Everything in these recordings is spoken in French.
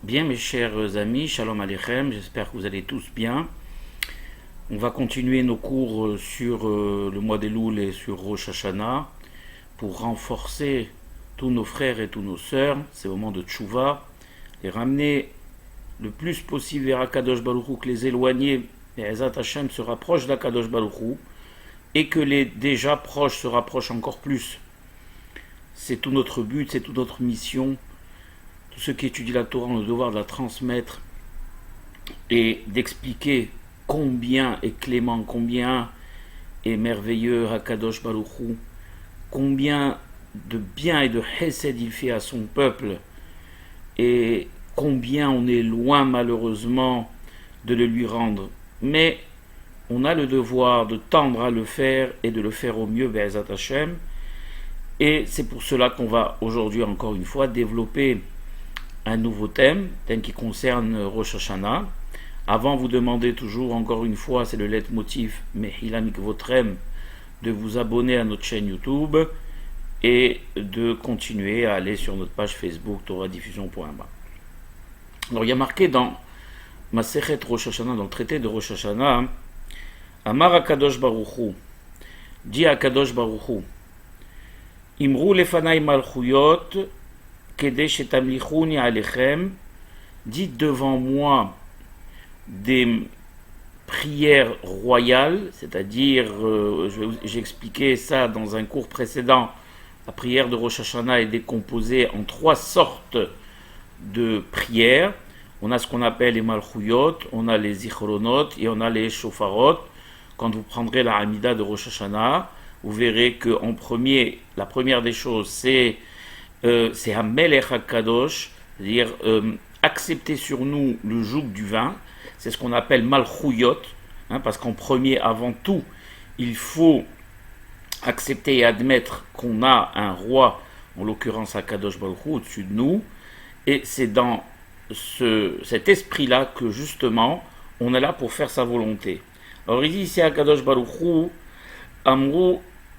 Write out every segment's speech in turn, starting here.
Bien, mes chers amis, Shalom Aleichem, j'espère que vous allez tous bien. On va continuer nos cours sur le mois d'Elul et sur Rosh Hashanah pour renforcer tous nos frères et tous nos sœurs, ces moments de tchouva, les ramener le plus possible vers Akadosh Baruch Hu, que les éloignés, et Ezat Hashem, se rapprochent d'Akadosh Baruch Hu, et que les déjà proches se rapprochent encore plus. C'est tout notre but, c'est toute notre mission. Tous ceux qui étudient la Torah ont le devoir de la transmettre et d'expliquer combien est clément, combien est merveilleux Hakadosh Baruch Hu, combien de bien et de chesed il fait à son peuple, et combien on est loin malheureusement de le lui rendre. Mais on a le devoir de tendre à le faire et de le faire au mieux, Be'ezat Hashem. Et c'est pour cela qu'on va aujourd'hui encore une fois développer un nouveau thème qui concerne Rosh Hashanah. Avant, vous demandez toujours, encore une fois, c'est le leitmotiv Mehila Mikvotrem, de vous abonner à notre chaîne YouTube et de continuer à aller sur notre page Facebook toradiffusion.ba. Alors, il y a marqué dans Masechet Rosh Hashanah, dans le traité de Rosh Hashanah, Amar Akadosh Baruch Hu, dit Akadosh Baruch Hu, Imru lefanai malchuyot, dites devant moi des prières royales, c'est-à-dire, j'ai expliqué ça dans un cours précédent, la prière de Rosh Hashanah est décomposée en trois sortes de prières. On a ce qu'on appelle les malchuyot, on a les zichronot et on a les shofarot. Quand vous prendrez la Hamida de Rosh Hashanah, vous verrez que en premier, la première des choses, c'est Hamelech HaKadosh, c'est-à-dire accepter sur nous le joug du vin. C'est ce qu'on appelle Malchuyot, parce qu'en premier, avant tout, il faut accepter et admettre qu'on a un roi, en l'occurrence HaKadosh Baruch Hu, au-dessus de nous. Et c'est dans cet esprit-là que justement, on est là pour faire sa volonté. Alors il dit ici HaKadosh Baruch Hu,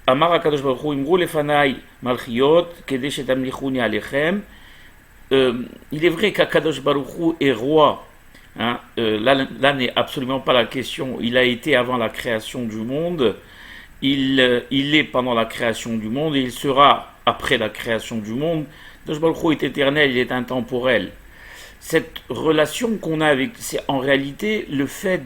Amar HaKadosh Baruch Hu, Imru lefanai malchiot, kedesh etamlichuni alechem. Il est vrai qu'HaKadosh Baruch Hu est roi. Là n'est absolument pas la question. Il a été avant la création du monde. Il est pendant la création du monde et il sera après la création du monde. HaKadosh Baruch Hu est éternel, il est intemporel. Cette relation qu'on a avec, c'est en réalité le fait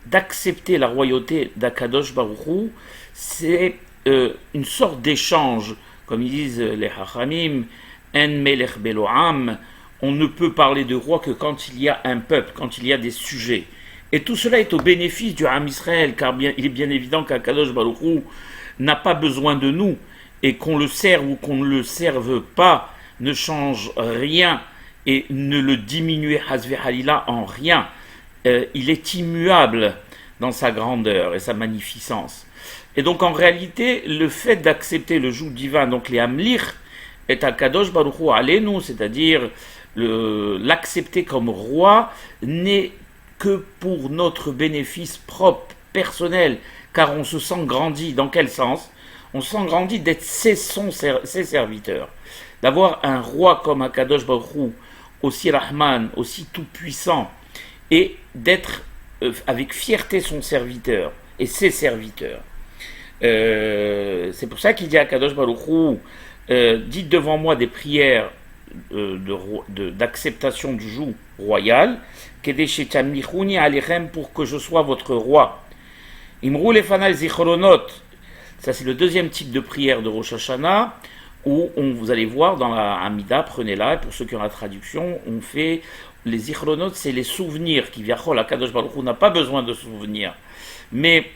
d'accepter la royauté d'Akadosh Baruch Hu, c'est une sorte d'échange, comme ils disent les Hachamim, En Melech Beloam, on ne peut parler de roi que quand il y a un peuple, quand il y a des sujets. Et tout cela est au bénéfice du Ham Israël, car il est bien évident qu'Akadosh Baruch Hu n'a pas besoin de nous, et qu'on le serve ou qu'on ne le serve pas, ne change rien, et ne le diminue Hazve Halila en rien. Il est immuable dans sa grandeur et sa magnificence. Et donc en réalité, le fait d'accepter le joug divin, donc les Hamlich, est Akadosh Baruch Hu Aleinu, c'est-à-dire l'accepter comme roi, n'est que pour notre bénéfice propre, personnel, car on se sent grandi. Dans quel sens? On se sent grandi d'être ses serviteurs. D'avoir un roi comme Akadosh Baruch Hu, aussi Rahman, aussi tout-puissant, et d'être avec fierté son serviteur et ses serviteurs. C'est pour ça qu'il dit à Kadosh Baruch Hu, dites devant moi des prières d'acceptation du joug royal, pour que je sois votre roi. Imru lefanai zichronot, ça c'est le deuxième type de prière de Rosh Hashanah, où vous allez voir dans la Hamida, prenez-la, pour ceux qui ont la traduction, on fait les zichronot, c'est les souvenirs qui viachol, HaKadosh Baruch Hu n'a pas besoin de souvenirs. Mais,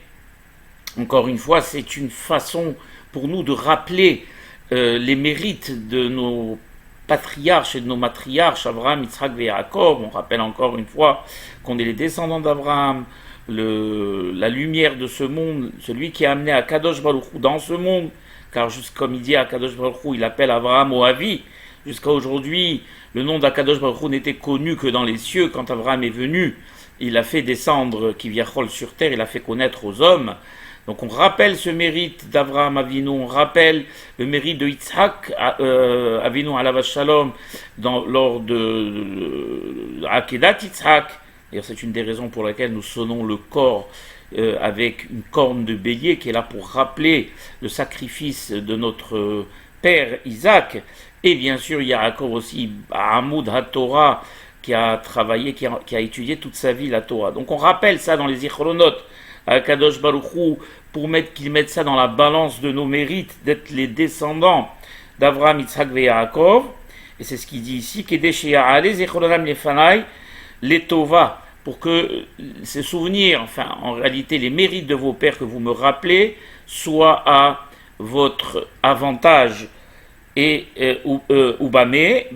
encore une fois, c'est une façon pour nous de rappeler les mérites de nos patriarches et de nos matriarches, Abraham, Yitzhak et Yaakov. On rappelle encore une fois qu'on est les descendants d'Abraham, la lumière de ce monde, celui qui a amené HaKadosh Baruch Hu dans ce monde, car comme il dit à Akadosh Baruch Hu, il appelle Abraham au Avi. Jusqu'à aujourd'hui, le nom d'Akadosh Baruch Hu n'était connu que dans les cieux. Quand Abraham est venu, il a fait descendre Kivyachol sur terre, il a fait connaître aux hommes. Donc on rappelle ce mérite d'Avraham Avinu, on rappelle le mérite de Yitzhak Avinu alav shalom lors de Akedat Yitzhak. D'ailleurs, c'est une des raisons pour lesquelles nous sonnons le corps avec une corne de bélier qui est là pour rappeler le sacrifice de notre père Isaac. Et bien sûr, Yaakov aussi, Hamoud HaTorah, qui a travaillé, qui a étudié toute sa vie la Torah. Donc on rappelle ça dans les Zichronot à Kadosh Baruch Hu pour qu'ils mettent ça dans la balance de nos mérites d'être les descendants d'Avraham, Yitzhak et Yaakov. Et c'est ce qu'il dit ici, les Tova, pour que ces souvenirs, enfin en réalité les mérites de vos pères que vous me rappelez, soient à votre avantage. Et Ubamé,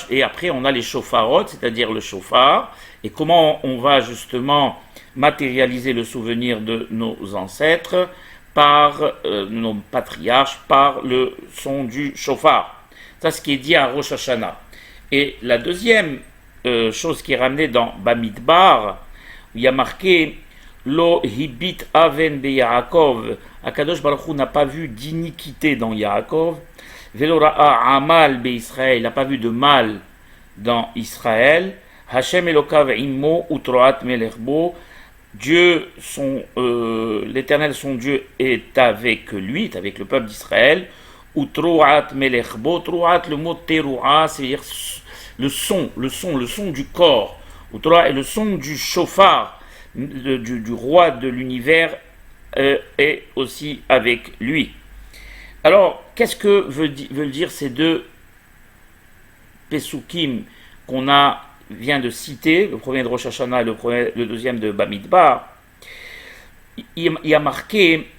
et après on a les shofarot, c'est-à-dire le shofar, et comment on va justement matérialiser le souvenir de nos ancêtres par nos patriarches, par le son du shofar. Ça, ce qui est dit à Rosh Hashanah. Et la deuxième chose qui est ramenée dans Bamidbar, où il y a marqué Lo hibit aven be Yaakov, Akadosh Baruch Hu n'a pas vu d'iniquité dans Yaakov, Velora'a amal be Israël, il n'a pas vu de mal dans Israël, Hashem Elokav immo utroat melerbo, Dieu, l'Éternel, son Dieu, est avec lui, est avec le peuple d'Israël. Utroat melerbo, troat, le mot teroua, c'est-à-dire le son du corps. Utroat est le son du shofar, du roi de l'univers, est aussi avec lui. Alors, qu'est-ce que veulent dire ces deux Pesukim qu'on vient de citer, le premier de Rosh Hashanah et le deuxième de Bamidbar? Il y a marqué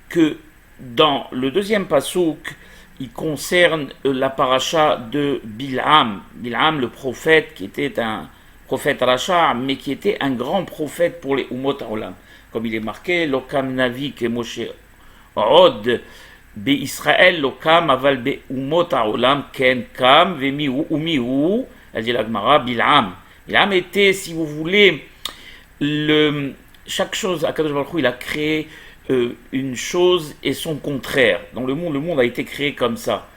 que dans le deuxième Pasuk, il concerne la paracha de Bil'am. Bil'am, le prophète, qui était un prophète Racha, mais qui était un grand prophète pour les Umot HaOlam. Comme il est marqué, Lokam Navi ke Moshe Od, Be Israël Lokam aval be Umot HaOlam ken kam vemihu umihu, elle dit la Gemara, Bil'am. Bil'am était, si vous voulez, chaque chose, Akadosh Baruch Hu, il a créé une chose et son contraire. Dans le monde a été créé comme ça.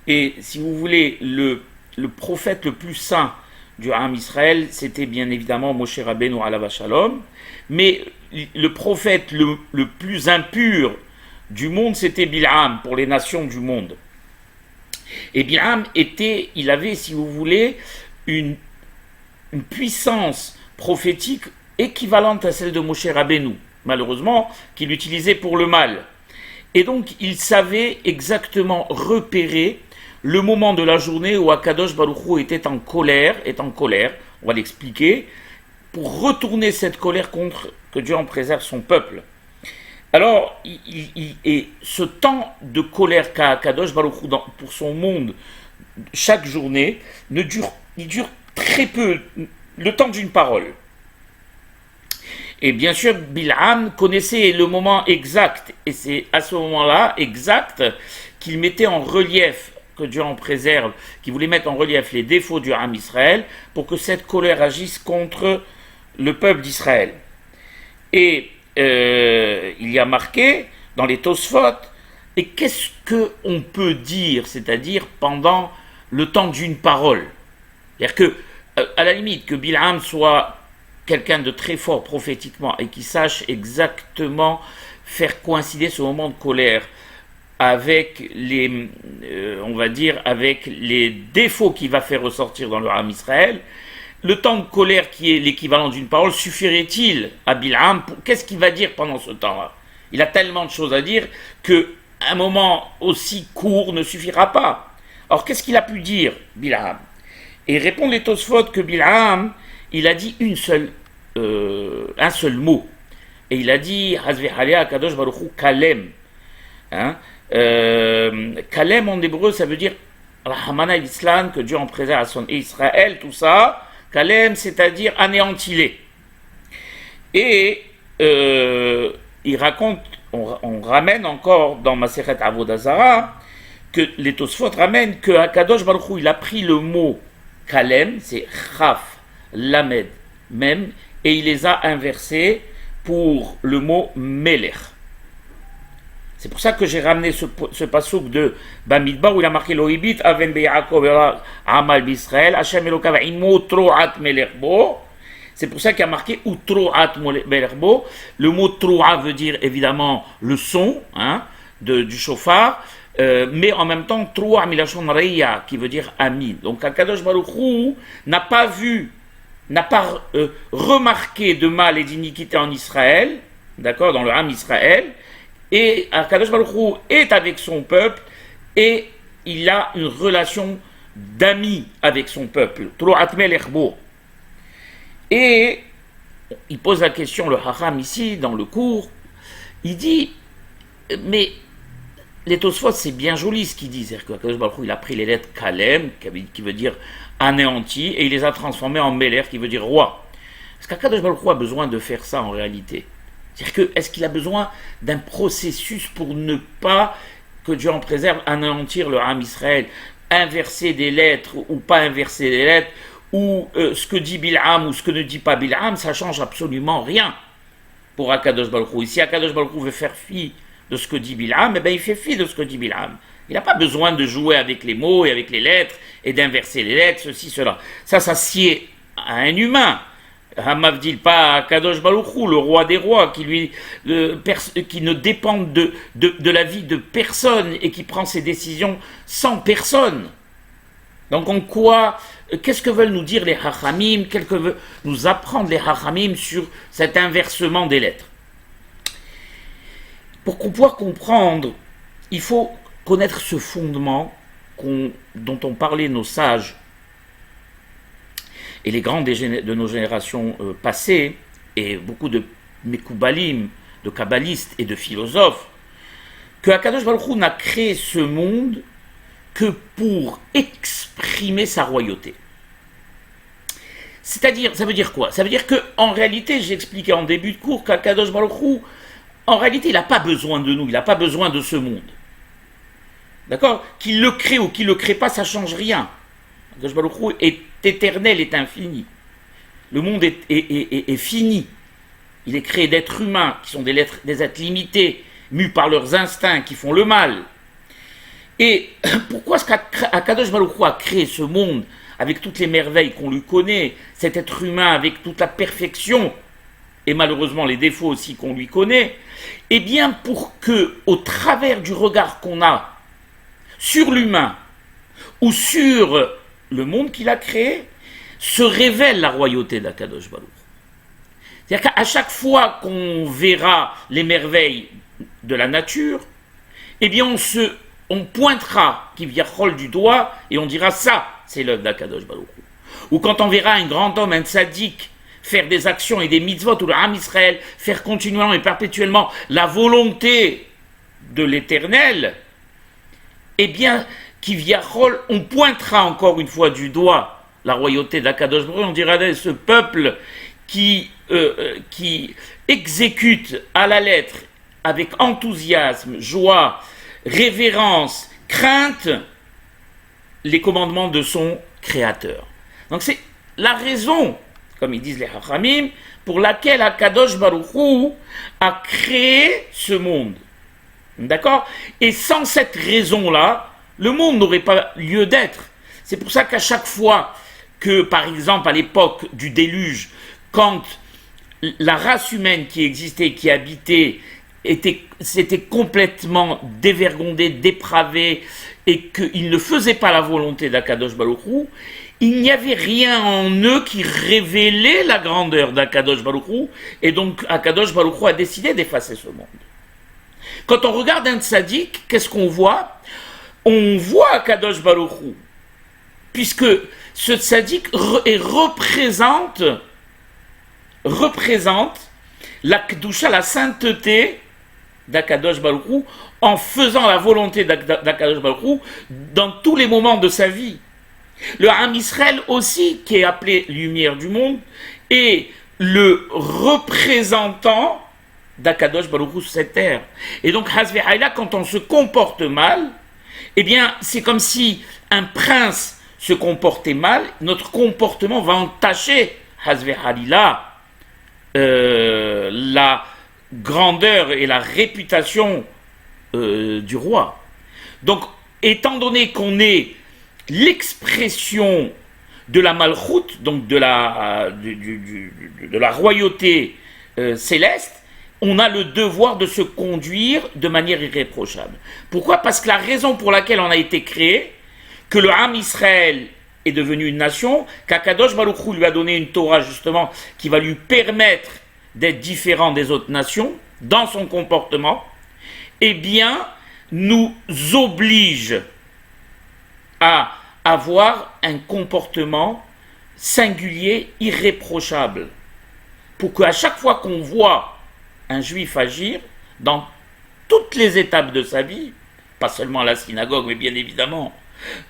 Et si vous voulez, le prophète le plus saint du Ham Israël, c'était bien évidemment Moshe Rabbeinu alav shalom, mais le prophète le plus impur du monde, c'était Bil'am, pour les nations du monde. Et Bil'am il avait, si vous voulez, une puissance prophétique équivalente à celle de Moshe Rabbeinu, malheureusement, qu'il utilisait pour le mal. Et donc, il savait exactement repérer le moment de la journée où Akadosh Baruch Hu était en colère, on va l'expliquer, pour retourner cette colère contre, que Dieu en préserve son peuple. Alors, et ce temps de colère qu'a Akadosh Baruch Hu pour son monde, chaque journée, il dure très peu, le temps d'une parole. Et bien sûr, Bil'am connaissait le moment exact, et c'est à ce moment-là exact qu'il mettait en relief, que Dieu en préserve, qu'il voulait mettre en relief les défauts du Ham Israël, pour que cette colère agisse contre le peuple d'Israël. Et il y a marqué dans les Tosfot, et qu'est-ce qu'on peut dire, c'est-à-dire pendant le temps d'une parole. C'est-à-dire que, à la limite, que Bil'am soit quelqu'un de très fort prophétiquement et qui sache exactement faire coïncider ce moment de colère avec avec les défauts qu'il va faire ressortir dans le Ham Israël, le temps de colère qui est l'équivalent d'une parole suffirait-il à Bil'am? Qu'est-ce qu'il va dire pendant ce temps-là? Il a tellement de choses à dire qu'un moment aussi court ne suffira pas. Alors qu'est-ce qu'il a pu dire, Bil'am? Et répond les Tosfot que Bil'am, il a dit un seul mot. Et il a dit Hazvehalea Kadosh Baruch Hu Kalem. Kalem en hébreu, ça veut dire Rahamana Islam, que Dieu en préserve à son Israël, tout ça. Kalem, c'est-à-dire anéanti-les. Et il raconte, on ramène encore dans Masechet Avodah Zarah, que les Tosfot ramènent que Akadosh Baruch Hu, il a pris le mot Kalem, c'est Chaf, Lamed, Mem, et il les a inversés pour le mot Melech. C'est pour ça que j'ai ramené ce passouk de Bamidbar où il a marqué Loïbit, Aven Be'Yaakov Amal B'Israël, Hashem Elokav Imo Troat Melerbo. C'est pour ça qu'il y a marqué Utroat Melerbo. Le mot Troa veut dire évidemment le son du chauffard, mais en même temps Troa Milachon Reya qui veut dire ami. Donc Akadosh Baruch Hu n'a pas remarqué de mal et d'iniquité en Israël, d'accord, dans le Ham Israël. Et Akadosh Baruch Hu est avec son peuple et il a une relation d'ami avec son peuple. Et il pose la question, le Hacham ici, dans le cours, il dit, mais les Tosfot c'est bien joli ce qu'il dit, c'est-à-dire qu'Akadosh Baruch Hu il a pris les lettres Kalem, qui veut dire anéanti, et il les a transformées en Meler, qui veut dire roi. Est-ce qu'Akadosh Baruch Hu a besoin de faire ça en réalité? C'est-à-dire que, est-ce qu'il a besoin d'un processus pour ne pas, que Dieu en préserve, anéantir le Ham Israël, inverser des lettres ou pas inverser des lettres, ou ce que dit Bilham ou ce que ne dit pas Bilham, ça change absolument rien pour Akadosh Baruch Hu. Et si Akadosh Baruch Hu veut faire fi de ce que dit Bilham, eh bien il fait fi de ce que dit Bilham. Il n'a pas besoin de jouer avec les mots et avec les lettres et d'inverser les lettres, ceci, cela. Ça sied à un humain. Hamavdil pas Kadosh Baruch Hu, le roi des rois, qui ne dépend de la vie de personne et qui prend ses décisions sans personne. Donc qu'est-ce que veulent nous dire les Hachamim, qu'est-ce que veulent nous apprendre les Hachamim sur cet inversement des lettres? Pour qu'on puisse comprendre, il faut connaître ce fondement dont ont parlé nos sages et les grands de nos générations passées, et beaucoup de Mekoubalim, de kabbalistes et de philosophes, que Akadosh Baruch Hu n'a créé ce monde que pour exprimer sa royauté. C'est-à-dire, ça veut dire quoi? Ça veut dire qu'en réalité, j'ai expliqué en début de cours qu'Akadosh Baruch Hu, en réalité, il n'a pas besoin de nous, il n'a pas besoin de ce monde. D'accord? Qu'il le crée ou qu'il ne le crée pas, ça ne change rien. Akadosh Baruch Hu est éternel, est infini. Le monde est fini. Il est créé d'êtres humains, qui sont des êtres limités, mus par leurs instincts, qui font le mal. Et pourquoi est-ce qu'Akadosh Baruch Hu a créé ce monde avec toutes les merveilles qu'on lui connaît, cet être humain avec toute la perfection, et malheureusement les défauts aussi qu'on lui connaît? Eh bien pour que, au travers du regard qu'on a sur l'humain, ou sur le monde qu'il a créé, se révèle la royauté d'Akadosh Baruch Hu. C'est-à-dire qu'à chaque fois qu'on verra les merveilles de la nature, eh bien on pointera Kivyachol du doigt et on dira ça, c'est l'œuvre d'Akadosh Baruch Hu. Ou quand on verra un grand homme, un tzaddik, faire des actions et des mitzvot, ou le Ham Israël, faire continuellement et perpétuellement la volonté de l'Éternel, eh bien, Kivyachol, on pointera encore une fois du doigt la royauté d'Akadosh Baruch Hu, on dira ce peuple qui exécute à la lettre, avec enthousiasme, joie, révérence, crainte, les commandements de son Créateur. Donc c'est la raison, comme ils disent les Hachamim, pour laquelle Akadosh Baruch Hu a créé ce monde. D'accord? Et sans cette raison-là, le monde n'aurait pas lieu d'être. C'est pour ça qu'à chaque fois que, par exemple, à l'époque du déluge, quand la race humaine qui existait, qui habitait, s'était complètement dévergondée, dépravée, et qu'ils ne faisaient pas la volonté d'Akadosh Baruch Hu, il n'y avait rien en eux qui révélait la grandeur d'Akadosh Baruch Hu, et donc Akadosh Baruch Hu a décidé d'effacer ce monde. Quand on regarde un tzaddik, qu'est-ce qu'on voit? On voit Akadosh Baruch Hu, puisque ce tzaddik représente la kedusha, la sainteté d'Akadosh Baruch Hu, en faisant la volonté d'Akadosh Baruch Hu dans tous les moments de sa vie. Le Ham Israël aussi, qui est appelé lumière du monde, est le représentant d'Akadosh Baruch Hu sur cette terre. Et donc, Hasve Haïla, quand on se comporte mal, eh bien, c'est comme si un prince se comportait mal, notre comportement va entacher, Hasve Haïla, la grandeur et la réputation du roi. Donc, étant donné qu'on est l'expression de la malchoute, donc de la royauté céleste, on a le devoir de se conduire de manière irréprochable. Pourquoi? Parce que la raison pour laquelle on a été créé, que le Ham Israël est devenu une nation, qu'Akadosh Baruch Hu lui a donné une Torah justement qui va lui permettre d'être différent des autres nations dans son comportement, eh bien, nous oblige à avoir un comportement singulier, irréprochable, pour qu'à chaque fois qu'on voit un juif agir dans toutes les étapes de sa vie, pas seulement à la synagogue, mais bien évidemment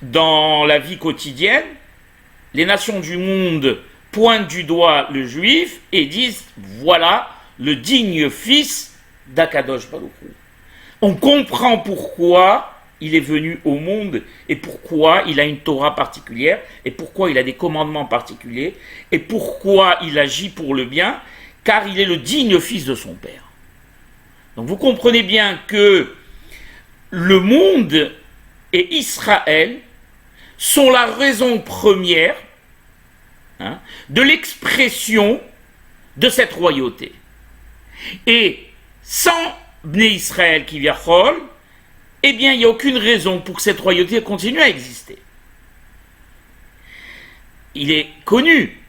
dans la vie quotidienne, les nations du monde pointent du doigt le juif et disent voilà le digne fils d'Akadosh Baruch Hu. On comprend pourquoi il est venu au monde et pourquoi il a une Torah particulière et pourquoi il a des commandements particuliers et pourquoi il agit pour le bien, car il est le digne fils de son père. Donc vous comprenez bien que le monde et Israël sont la raison première de l'expression de cette royauté. Et sans Bnei Israël qui vient Chol, eh bien il n'y a aucune raison pour que cette royauté continue à exister. Il est connu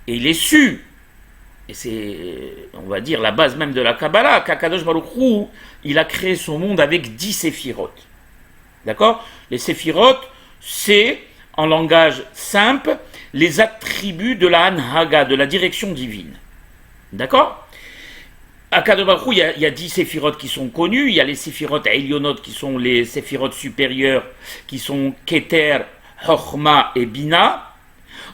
et il est su, et c'est, on va dire, la base même de la Kabbalah, qu'Akadosh Baruch Hu, il a créé son monde avec 10 séphirotes. D'accord? Les séphirotes, c'est, en langage simple, les attributs de la Hanhaga, de la direction divine. D'accord? Akadosh Baruch Hu, il y a 10 séphirotes qui sont connus. Il y a les séphirotes Elionot, qui sont les séphirotes supérieures, qui sont Keter, Chochma et Bina.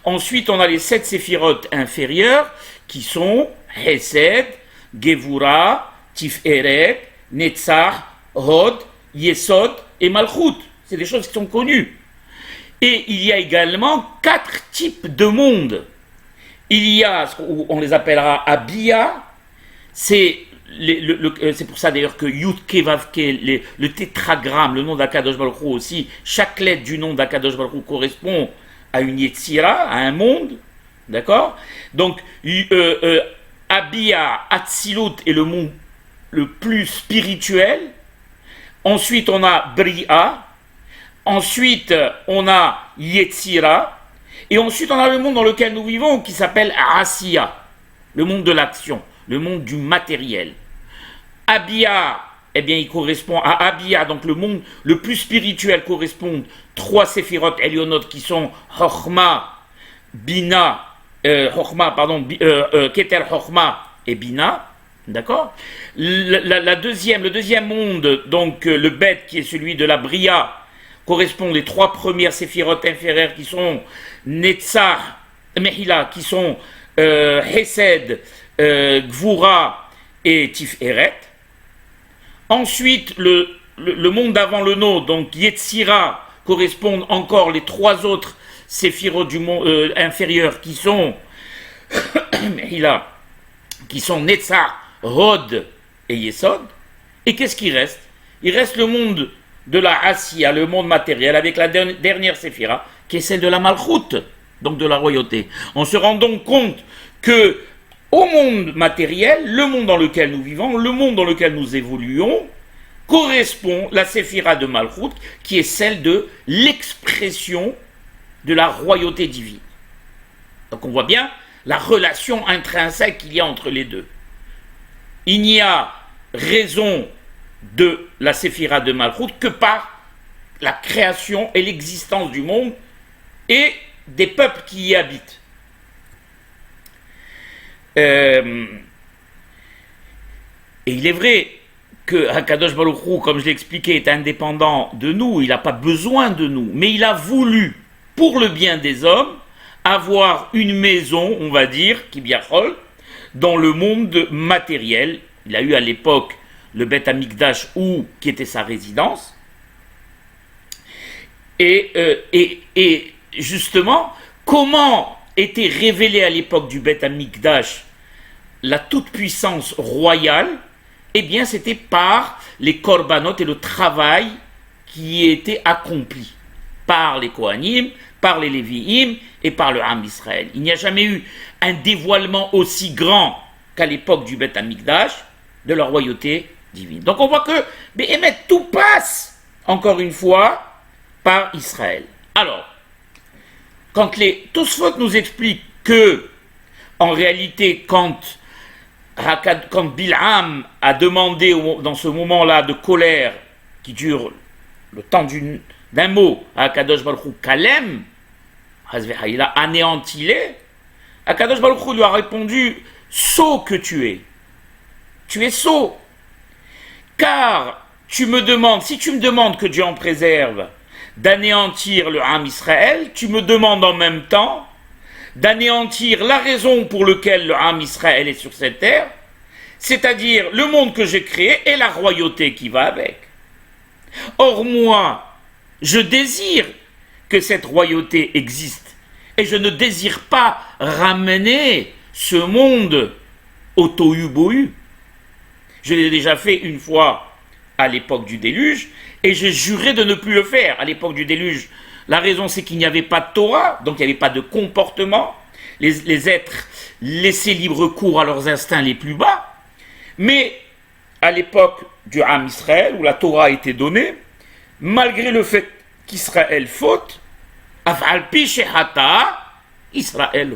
Ensuite, on a les 7 séphirotes inférieures, qui sont Hesed, Gevura, Tiferet, Netzach, Hod, Yesod et Malchut. C'est des choses qui sont connues. Et il y a également 4 types de mondes. Il y a, on les appellera Abia, c'est pour ça d'ailleurs que Yud-Ke Vav-Ke, le tétragramme, le nom d'Akadosh Baruch Hu aussi, chaque lettre du nom d'Akadosh Baruch Hu correspond à une Yetzira, à un monde, d'accord? Donc, Abia, Atzilut est le monde le plus spirituel. Ensuite, on a Bria. Ensuite, on a Yetzira. Et ensuite, on a le monde dans lequel nous vivons qui s'appelle Asiya, le monde de l'action, le monde du matériel. Abia, eh bien, il correspond à Abia, donc le monde le plus spirituel correspond 3 séphirotes Elionot qui sont Chochma, Bina, Keter Chochma et Bina. D'accord? Le deuxième monde, donc le Bet, qui est celui de la Bria, correspond les 3 premières séphirotes inférieures qui sont Netzach, Mehila, qui sont Hesed, Gvura et Tiferet. Ensuite, le monde d'avant le nôtre, donc Yetzira, correspondent encore les 3 autres séphirotes du monde inférieurs qui sont Mehila, qui sont Netzach, Hod et Yesod. Et qu'est-ce qui reste? Il reste le monde de la Asiya, le monde matériel, avec la dernière séphira, qui est celle de la Malchut, donc de la royauté. On se rend donc compte que au monde matériel, le monde dans lequel nous vivons, le monde dans lequel nous évoluons, correspond la séphira de Malchut, qui est celle de l'expression de la royauté divine. Donc on voit bien la relation intrinsèque qu'il y a entre les deux. Il n'y a raison de la séphira de Malchut que par la création et l'existence du monde et des peuples qui y habitent. Et il est vrai que Akadosh Baruch Hu, comme je l'ai expliqué, est indépendant de nous, il n'a pas besoin de nous, mais il a voulu, pour le bien des hommes, avoir une maison, on va dire, Kibyachol, dans le monde matériel. Il a eu à l'époque le Beth Amikdash, qui était sa résidence. Et justement, comment était révélée à l'époque du Beth Amikdash la toute-puissance royale eh bien c'était par les korbanot et le travail qui était accompli par les Kohanim, par les Lévi'im et par le Ham Israël. Il n'y a jamais eu un dévoilement aussi grand qu'à l'époque du Beth Amikdash de la royauté divine. Donc on voit que tout passe, encore une fois, par Israël. Alors, quand les Tosfot nous expliquent que, en réalité, quand Bil'am a demandé dans ce moment-là de colère qui dure le temps d'un mot à Akadosh Baruch Hu, Kalem, il a anéanti-les, Akadosh Baruch Hu lui a répondu, sot que tu es sot, car si tu me demandes que Dieu en préserve, d'anéantir le Ham Israël, tu me demandes en même temps d'anéantir la raison pour laquelle le Ham Israël est sur cette terre, c'est-à-dire le monde que j'ai créé et la royauté qui va avec. Or moi, je désire que cette royauté existe et je ne désire pas ramener ce monde au tohu-bohu. Je l'ai déjà fait une fois à l'époque du déluge et j'ai juré de ne plus le faire. À l'époque du déluge, la raison c'est qu'il n'y avait pas de Torah, donc il n'y avait pas de comportement. Les êtres laissaient libre cours à leurs instincts les plus bas. Mais à l'époque du Ham Israël, où la Torah a été donnée, malgré le fait qu'Israël faute, Af'al pi shehata, Israël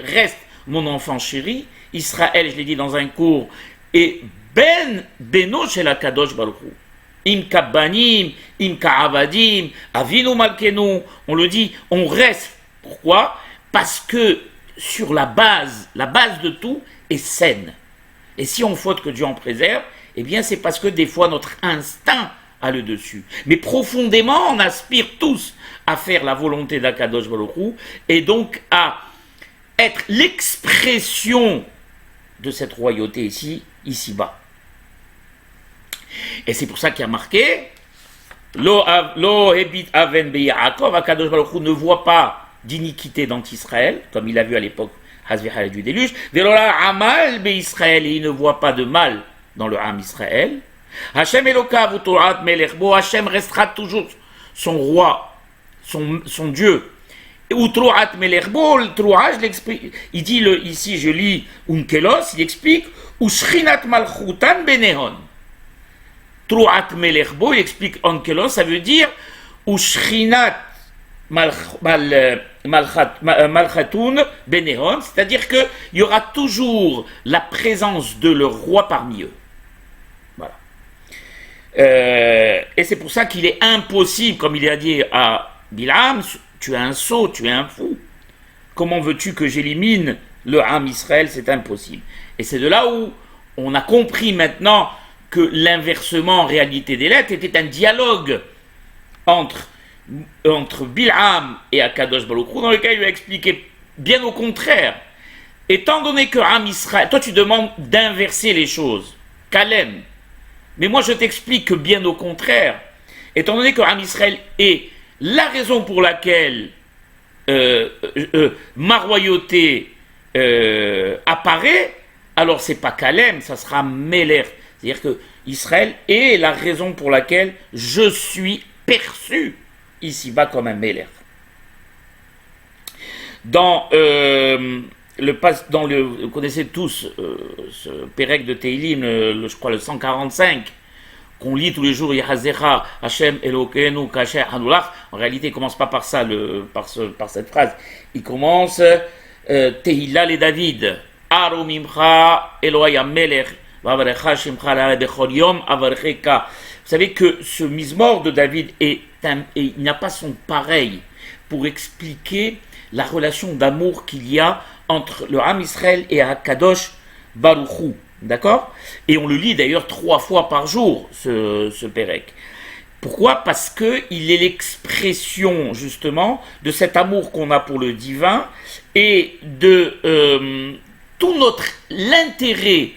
reste mon enfant chéri. Israël, je l'ai dit dans un cours, est beno shel HaKadosh Baruch Hu. Im kabbanim, im ka'avadim, avinu malkenu. On le dit, on reste. Pourquoi? Parce que sur la base de tout est saine. Et si on faute que Dieu en préserve, eh bien c'est parce que des fois notre instinct a le dessus. Mais profondément, on aspire tous à faire la volonté d'Akadosh Baruch Hu et donc à être l'expression de cette royauté ici-bas. Et c'est pour ça qu'il y a marqué Lo hebit aven be Yaakov, Akadosh Baruch Hu ne voit pas d'iniquité dans Israël, comme il a vu à l'époque du déluge, Velola amal be Israël, et il ne voit pas de mal dans le Ham Israël. Hashem Elokav utorat melech bo, Hashem restera toujours son roi, son Dieu. Utroat melech bo, le troa, il dit ici, je lis Unkelos, il explique Ushrinat malchutan benehon. Troat melech bo, il explique Unkelos, ça veut dire Ushrinat Malchatoun Benehon, c'est-à-dire qu'il y aura toujours la présence de leur roi parmi eux. Voilà. Et c'est pour ça qu'il est impossible, comme il a dit à Bil'am, tu es un sot, tu es un fou. Comment veux-tu que j'élimine le Ham Israël? C'est impossible. Et c'est de là où on a compris maintenant que l'inversement en réalité des lettres était un dialogue entre Bil'am et Akadosh Baruch Hu, dans lequel il lui a expliqué bien au contraire. Étant donné que Ham Israël, toi tu demandes d'inverser les choses, Kalem, mais moi je t'explique que bien au contraire, étant donné que Ham Israël est la raison pour laquelle ma royauté apparaît, alors c'est pas Kalem, ça sera Meler. C'est-à-dire que Israël est la raison pour laquelle je suis perçu ici-bas comme un Meler. Vous connaissez tous ce Pérec de Teilim, je crois le 145, qu'on lit tous les jours, Yahazecha, Hashem Elokeinu, Kasher Hanulach. En réalité, il ne commence pas par ça, par cette phrase. Il commence Tehillah le David, Aro Mimcha, Eloya Melech, Vavarecha Shimcha la Bechol Yom, Avarecheka. Vous savez que ce Mizmor de David il n'a pas son pareil pour expliquer la relation d'amour qu'il y a entre le Ham Israël et Akadosh Baruch Hu. D'accord? Et on le lit d'ailleurs 3 fois par jour, ce Pérec. Pourquoi? Parce qu'il est l'expression justement de cet amour qu'on a pour le divin et de tout l'intérêt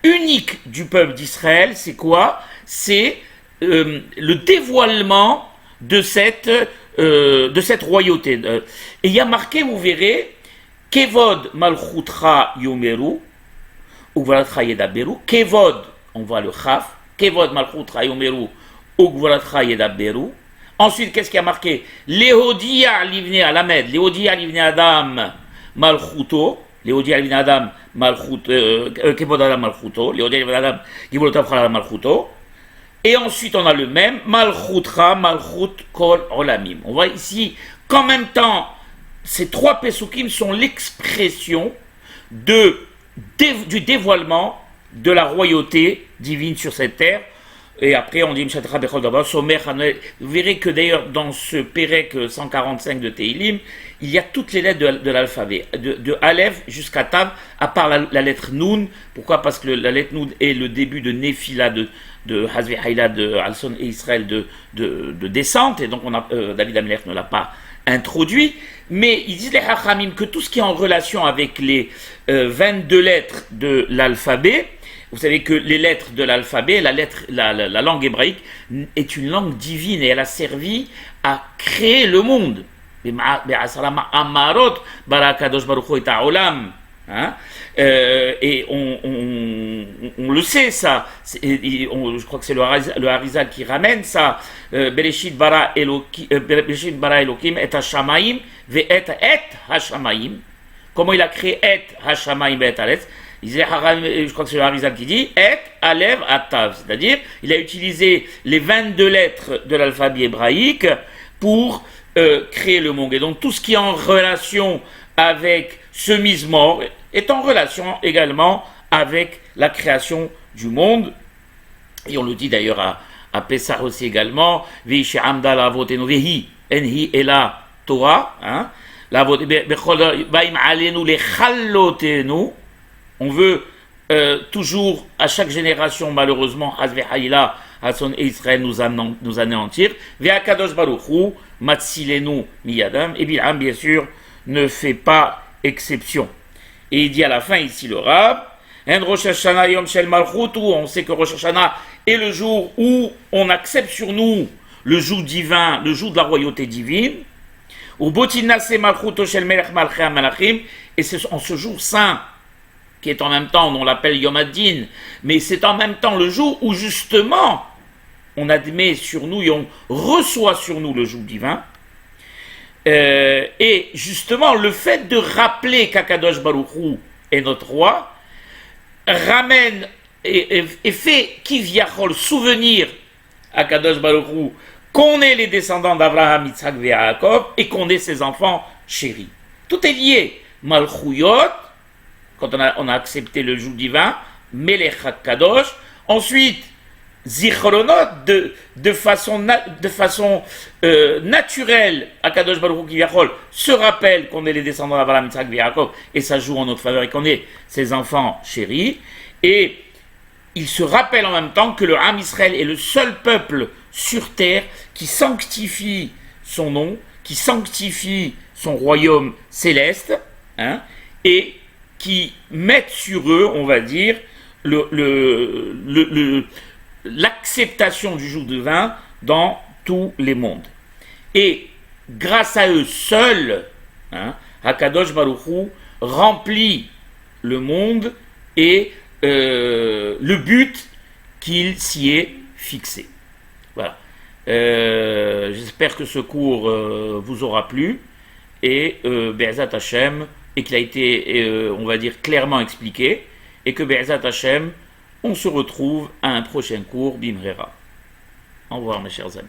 unique du peuple d'Israël. C'est quoi? C'est le dévoilement de cette royauté. Et il y a marqué, vous verrez, Kevod Malchutra Yomeru, Ugvaratcha yedaberu. Kevod, on voit le chaf. Kevod malchut chayomeru. Ugvaratcha yedaberu. Ensuite, qu'est-ce qui a marqué? Lehodia livne alamed. Lehodia livne adam malchuto. Lehodia livne adam malchut. Kevod adam malchuto. Lehodia livne adam kevod adam malchuto. Et ensuite, on a le même, Malchutra, Malchut, Kol, Olamim. On voit ici qu'en même temps, ces trois Pesukim sont l'expression du dévoilement de la royauté divine sur cette terre. Et après, on dit, vous verrez que d'ailleurs, dans ce Pérec 145 de Teilim, il y a toutes les lettres de l'alphabet, de Aleph jusqu'à Tav, à part la lettre Nun. Pourquoi? Parce que la lettre Nun est le début de Nephila, de Hazvi Haïla, de Alson et Israël, de descente, et donc David Amelech ne l'a pas introduit. Mais ils disent les Hachamim que tout ce qui est en relation avec les 22 lettres de l'alphabet, vous savez que les lettres de l'alphabet, la langue hébraïque est une langue divine et elle a servi à créer le monde. Hein? Et on le sait ça, je crois que c'est le Harizal qui ramène ça. Bereshit bara Elokim et Hashamaim ve et Hashamaim. Comment il a créé et Hashamaim ve et Aletz? Je crois que c'est le Harizal qui dit et Alev Atav, c'est-à-dire il a utilisé les 22 lettres de l'alphabet hébraïque pour créer le monde. Et donc tout ce qui est en relation avec ce mise-mort est en relation également avec la création du monde. Et on le dit d'ailleurs à Pessah aussi également, Vehi Amda la votenu Vehi enhi ela Torah, on veut toujours, à chaque génération, malheureusement, Hazve Haïla, Hasson et Israël nous anéantir. Ve'akadosh baruchu, matsilenu miyadam. Et Bilham, bien sûr, ne fait pas exception. Et il dit à la fin, ici, le Rab, En Rosh Hashanah Yom Shel Malchut, on sait que Rosh Hashanah est le jour où on accepte sur nous le joug divin, le joug de la royauté divine. Ou Botinase Malchut Shel Melech Malchei Malachim, et c'est en ce jour saint, qui est en même temps, on l'appelle Yom Adin, mais c'est en même temps le jour où justement on admet sur nous et on reçoit sur nous le joug divin. Et justement, le fait de rappeler qu'Akadosh Baruch Hu est notre roi ramène et fait Kivyachol souvenir à Kadosh Baruch Hu qu'on est les descendants d'Abraham, Yitzhak et Yaakov et qu'on est ses enfants chéris. Tout est lié. Malchuyot, quand on a accepté le joug divin, Melech HaKadosh, ensuite Zichronot, de façon naturelle, Akadosh Baruch Hu Kivyachol se rappelle qu'on est les descendants d'Abraham, Yitzhak et Yaakov, et ça joue en notre faveur, et qu'on est ses enfants chéris, et il se rappelle en même temps que le Ham Israël est le seul peuple sur terre qui sanctifie son nom, qui sanctifie son royaume céleste, et qui met sur eux, on va dire, l'acceptation du joug divin dans tous les mondes. Et grâce à eux seuls, Hakadosh Baruch Hu remplit le monde et le but qu'il s'y est fixé. Voilà. J'espère que ce cours vous aura plu et Be'ezat Hashem, et qu'il a été, on va dire, clairement expliqué, et que Be'ezat Hashem, on se retrouve à un prochain cours Bimrera. Au revoir mes chers amis.